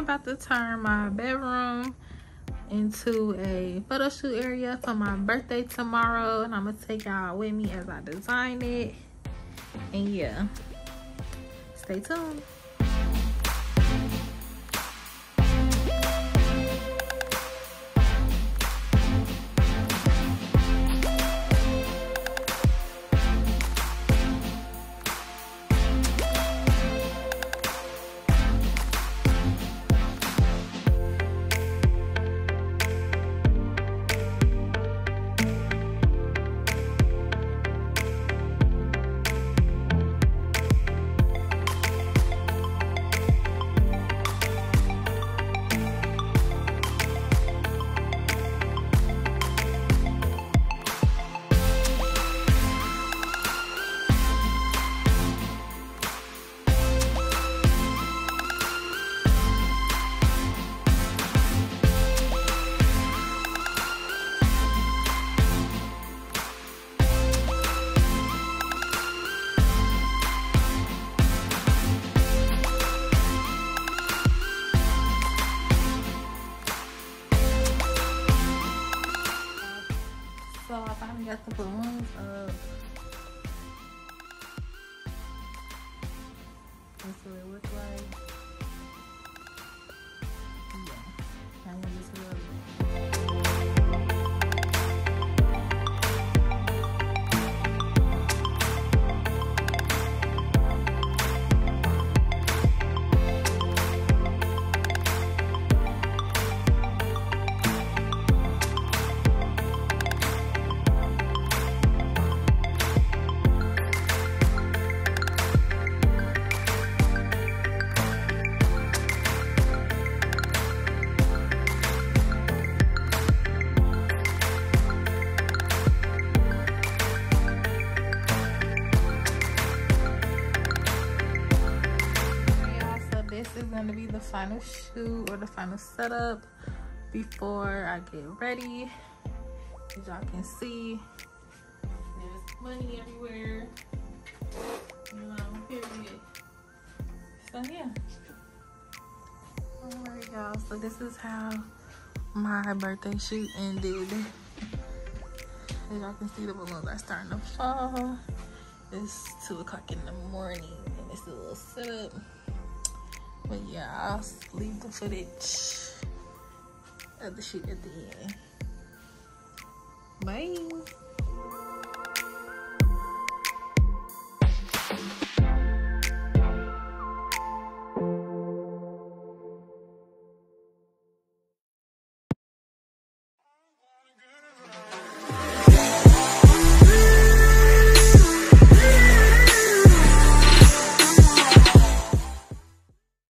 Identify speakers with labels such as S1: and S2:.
S1: about to turn my bedroom into a photo shoot area for my birthday tomorrow, and I'm gonna take y'all with me as I design it. And yeah, stay tuned. So I finally got the balloons up. That's what it looks like. Yeah, I'm gonna just love it. This is going to be the final shoot or the final setup before I get ready. As y'all can see, there's money everywhere, period. So yeah, alright y'all, so this is how my birthday shoot ended. As y'all can see, the balloons are starting to fall. It's 2 o'clock in the morning and it's a little setup. But yeah, I'll leave the footage of the shoot at the end. Bye.